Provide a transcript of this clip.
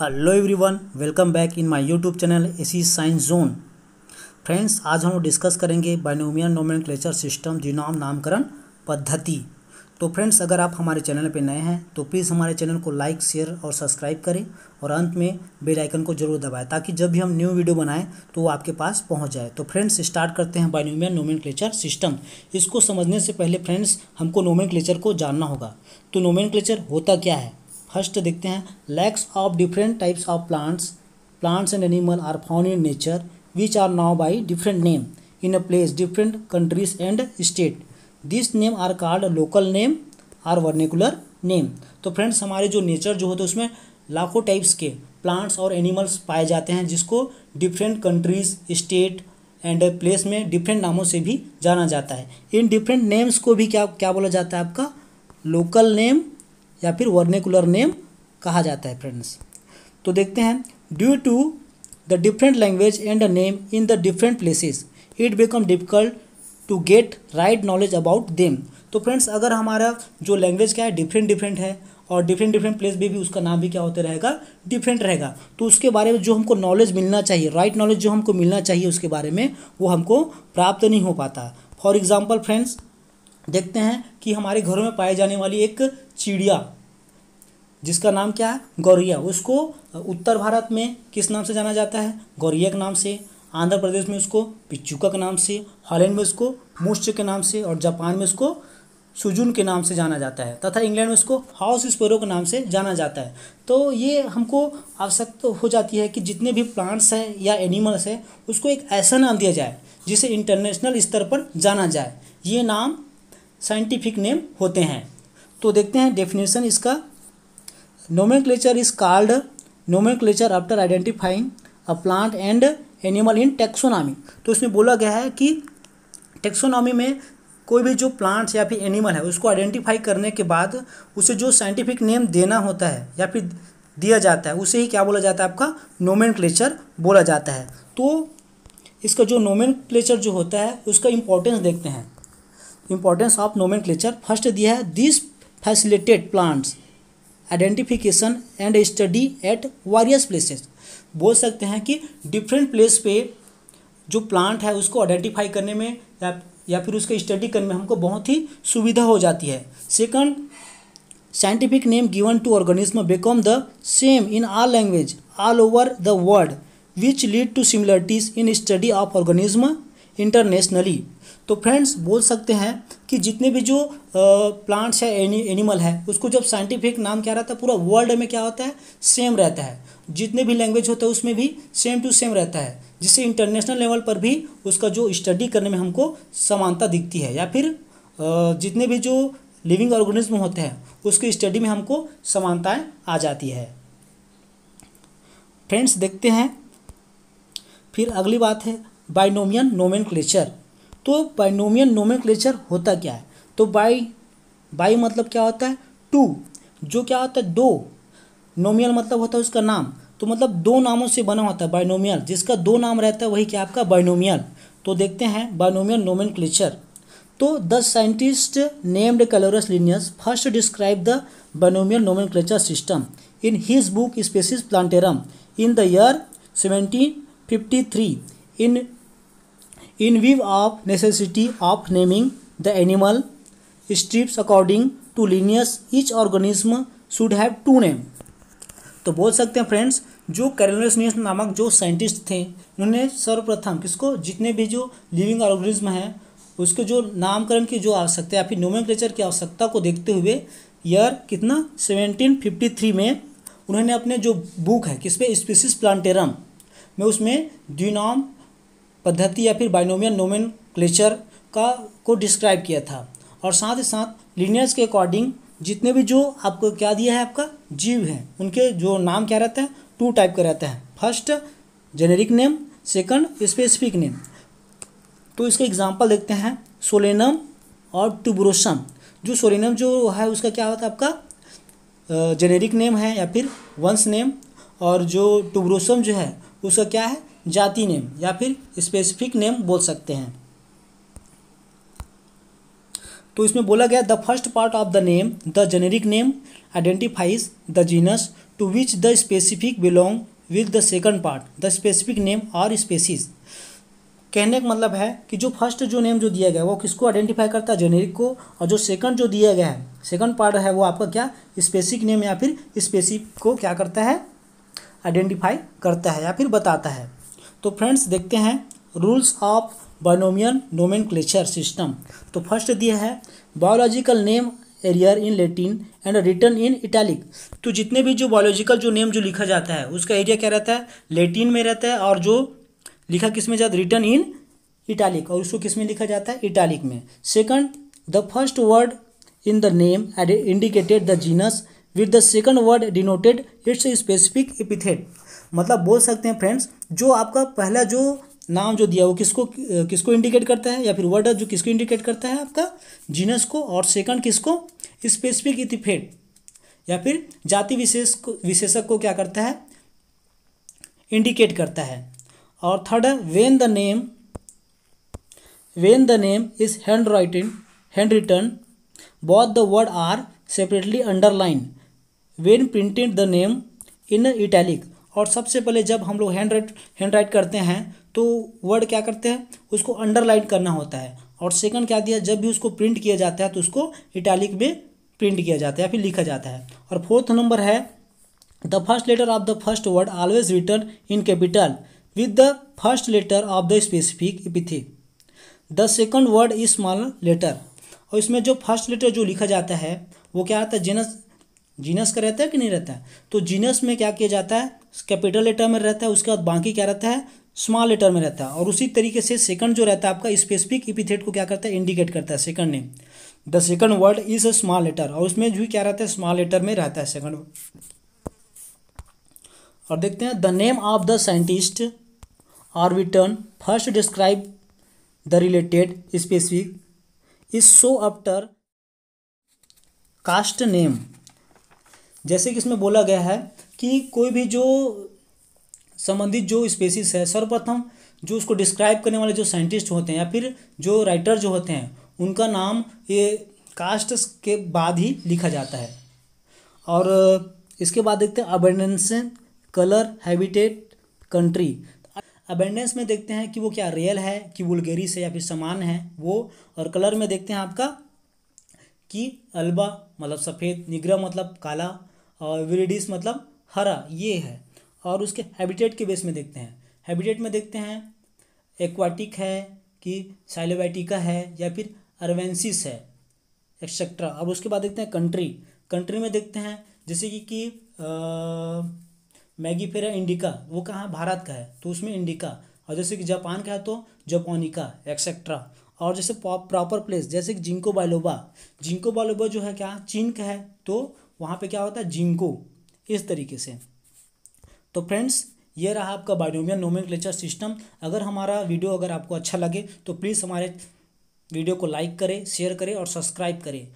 Hello everyone, welcome back in my YouTube channel AC science zone. Friends, आज हम discuss करेंगे binomial nomenclature system द्विनाम नामकरण पद्धति। तो फ्रेंड्स, अगर आप हमारे चैनल पर नए हैं तो प्लीज़ हमारे चैनल को लाइक, शेयर और सब्सक्राइब करें और अंत में बेल आइकन को जरूर दबाएं ताकि जब भी हम न्यू वीडियो बनाएं तो वो आपके पास पहुंच जाए। तो फ्रेंड्स, स्टार्ट करते हैं बाइनोमियल नोमेनक्लेचर सिस्टम। इसको समझने से पहले फ्रेंड्स हमको नोमेनक्लेचर को जानना होगा। तो नोमेनक्लेचर होता क्या है, फर्स्ट देखते हैं। Lakhs of different types of plants and animal are found in nature which are now by different name in a place different countries and state. This name are called local name are vernacular name. तो friends, हमारे जो nature जो होते हैं उसमें लाखों types के plants और एनिमल्स पाए जाते हैं जिसको different countries, state and place में डिफरेंट नामों से भी जाना जाता है। इन डिफरेंट नेम्स को भी क्या क्या बोला जाता है, आपका लोकल नेम या फिर वर्निकुलर नेम कहा जाता है। फ्रेंड्स, तो देखते हैं। Due to the different language and name in the different places it become difficult to get right knowledge about them. तो फ्रेंड्स, अगर हमारा जो लैंग्वेज क्या है डिफरेंट है और डिफरेंट प्लेस में भी उसका नाम भी क्या होते रहेगा, डिफरेंट रहेगा, तो उसके बारे में जो हमको नॉलेज मिलना चाहिए, राइट नॉलेज जो हमको मिलना चाहिए उसके बारे में, वो हमको प्राप्त नहीं हो पाता। फॉर एग्जाम्पल फ्रेंड्स, देखते हैं कि हमारे घरों में पाई जाने वाली एक चिड़िया जिसका नाम क्या है, गौरैया, उसको उत्तर भारत में किस नाम से जाना जाता है, गौरैया के नाम से। आंध्र प्रदेश में उसको पिच्चुका के नाम से, हॉलैंड में उसको मूस के नाम से और जापान में उसको सुजुन के नाम से जाना जाता है तथा इंग्लैंड में उसको हाउस स्पैरो के नाम से जाना जाता है। तो ये हमको आवश्यकता हो जाती है कि जितने भी प्लांट्स हैं या एनिमल्स हैं उसको एक ऐसा नाम दिया जाए जिसे इंटरनेशनल स्तर पर जाना जाए। ये नाम साइंटिफिक नेम होते हैं। तो देखते हैं डेफिनेशन इसका। Nomenclature is called nomenclature after identifying a plant and animal in taxonomy. तो इसमें बोला गया है कि टेक्सोनॉमी में कोई भी जो प्लांट्स या फिर एनिमल है उसको आइडेंटिफाई करने के बाद उसे जो साइंटिफिक नेम देना होता है या फिर दिया जाता है उसे ही क्या बोला जाता है, आपका नोमेनक्लेचर बोला जाता है। तो इसका जो नोमेनक्लेचर जो होता है उसका इंपॉर्टेंस देखते हैं। इंपॉर्टेंस ऑफ नोमेनक्लेचर फर्स्ट दिया है, this facilitate plants identification and study at various places. बोल सकते हैं कि डिफरेंट प्लेस पे जो प्लांट है उसको आइडेंटिफाई करने में या फिर उसका स्टडी करने में हमको बहुत ही सुविधा हो जाती है। Second, scientific name given to organism become the same in all language all over the world which lead to similarities in study of organism internationally. तो फ्रेंड्स, बोल सकते हैं कि जितने भी जो प्लांट्स है एनिमल है उसको जब साइंटिफिक नाम क्या रहता है पूरा वर्ल्ड में क्या होता है, सेम रहता है। जितने भी लैंग्वेज होते हैं उसमें भी सेम टू सेम रहता है, जिससे इंटरनेशनल लेवल पर भी उसका जो स्टडी करने में हमको समानता दिखती है या फिर जितने भी जो लिविंग ऑर्गेनिज्म होते हैं उसकी स्टडी में हमको समानताएं आ जाती है। फ्रेंड्स, देखते हैं फिर अगली बात है बाइनोमियल नोमेनक्लेचर। तो बाइनोमियल नोमेनक्लेचर होता क्या है, तो बाई मतलब क्या होता है, टू, जो क्या होता है दो, नोमियल मतलब होता है उसका नाम, तो मतलब दो नामों से बना होता है बाइनोमियल, जिसका दो नाम रहता है वही क्या आपका बाइनोमियल। तो देखते हैं बाइनोमियल नोमेनक्लेचर। तो the scientist named Carolus Linnaeus first describe the binomial nomenclature system in his book Species Plantarum in the year 1753 in view of necessity of naming the animal strips according to Linnaeus each organism should have two name। तो बोल सकते हैं friends, जो Carolus Linnaeus नामक जो scientist थे उन्होंने सर्वप्रथम किसको, जितने भी जो लिविंग ऑर्गेनिज्म हैं उसके जो नामकरण की जो आवश्यकता या फिर नोमेनक्लेचर की आवश्यकता को देखते हुए ईयर कितना 1753 में उन्होंने अपने जो बुक है किस पे, स्पीसीज प्लांटेरम में, उसमें द्विनाम पद्धति या फिर बाइनोमियल नोमेनक्लेचर को डिस्क्राइब किया था। और साथ ही साथ लिनियस के अकॉर्डिंग जितने भी जो आपको क्या दिया है, आपका जीव हैं उनके जो नाम क्या रहता है, टू टाइप का रहता है। First generic name, second specific name. तो इसके एग्जांपल देखते हैं, सोलेनम और ट्यूबरोसम। जो सोलेनम जो है उसका क्या होता है, आपका जेनेरिक नेम है या फिर वंश नेम, और जो ट्यूबरोसम जो है उसका क्या है, जाति नेम या फिर स्पेसिफिक नेम बोल सकते हैं। तो इसमें बोला गया the first part of the name the generic name identifies the genus to which the specific belong with the second part the specific name और स्पेसीज। कहने का मतलब है कि जो फर्स्ट जो नेम जो दिया गया है वो किसको आइडेंटिफाई करता है, जेनेरिक को, और जो सेकंड जो दिया गया है सेकंड पार्ट है वो आपका क्या स्पेसिफिक नेम या फिर स्पेसिफिक को क्या करता है आइडेंटिफाई करता है या फिर बताता है। तो फ्रेंड्स देखते हैं rules of binomial nomenclature system. तो फर्स्ट दिया है biological name are in Latin and written in italic. तो जितने भी जो बायोलॉजिकल जो नेम जो लिखा जाता है उसका एरिया क्या रहता है, लैटिन में रहता है, और जो लिखा किस में जाता है, रिटन इन इटैलिक, और उसको किस में लिखा जाता है, इटैलिक में। Second, the first word in the name indicated the genus with the second word denoted it's specific epithet. मतलब बोल सकते हैं फ्रेंड्स, जो आपका पहला जो नाम जो दिया वो किसको इंडिकेट करता है, या फिर वर्ड जो किसको इंडिकेट करता है, आपका जीनस को, और सेकंड किसको, स्पेसिफिक एपिथेट या फिर जाति विशेषक को क्या करता है, इंडिकेट करता है। और थर्ड है when the name is hand written both the word are separately underline when printed the name in italic. और सबसे पहले जब हम लोग हैंड राइट करते हैं तो वर्ड क्या करते हैं, उसको अंडरलाइन करना होता है। और सेकंड क्या दिया, जब भी उसको प्रिंट किया जाता है तो उसको इटैलिक में प्रिंट किया जाता है या फिर लिखा जाता है। और फोर्थ नंबर है the first letter of the first word always written in capital with the first letter of the specific epithet, the second word is small letter। और इसमें जो फर्स्ट लेटर जो लिखा जाता है वो क्या आता है, जीनस का रहता है कि नहीं रहता है। तो जीनस में क्या किया जाता है, कैपिटल लेटर में रहता है, उसके बाद बाकी क्या रहता है, स्मॉल लेटर में रहता है। और उसी तरीके से सेकंड जो रहता है आपका स्पेसिफिक एपिथेट को क्या करता है, इंडिकेट करता है second name. The second word is a small letter, और उसमें भी क्या रहता है, स्मॉल लेटर में रहता है सेकंड। और देखते हैं the name of the scientist are written first describe the related specific is so after cast name. जैसे कि इसमें बोला गया है कि कोई भी जो संबंधित जो स्पेसीज है, सर्वप्रथम जो उसको डिस्क्राइब करने वाले जो साइंटिस्ट होते हैं या फिर जो राइटर जो होते हैं उनका नाम ये कास्ट के बाद ही लिखा जाता है। और इसके बाद देखते हैं abundance, colour, habitat, country. Abundance में देखते हैं कि वो क्या रियल है कि वुल्गेरिस है या फिर समान है वो। और कलर में देखते हैं आपका कि अल्बा मतलब सफ़ेद, निग्रा मतलब काला, और विरिडिस मतलब हरा, ये है। और उसके हैबिटेट के बेस में देखते हैं, हैबिटेट में देखते हैं एक्वाटिक है कि साइलोबैटिका है या फिर अर्वेंसिस है, एक्सेट्रा। अब उसके बाद देखते हैं कंट्री में देखते हैं जैसे कि मैगीफेरा इंडिका वो कहाँ, भारत का है तो उसमें इंडिका। और जैसे कि जापान का है तो जापानिका, एक्सेट्रा। और जैसे प्रॉपर प्लेस जैसे कि जिंको बाइलोबा जो है क्या, चीन का है तो वहाँ पे क्या होता है, जिंको, इस तरीके से। तो फ्रेंड्स ये रहा आपका बाइनोमियल नोमेनक्लेचर सिस्टम। अगर हमारा वीडियो अगर आपको अच्छा लगे तो प्लीज़ हमारे वीडियो को लाइक करें, शेयर करें और सब्सक्राइब करें।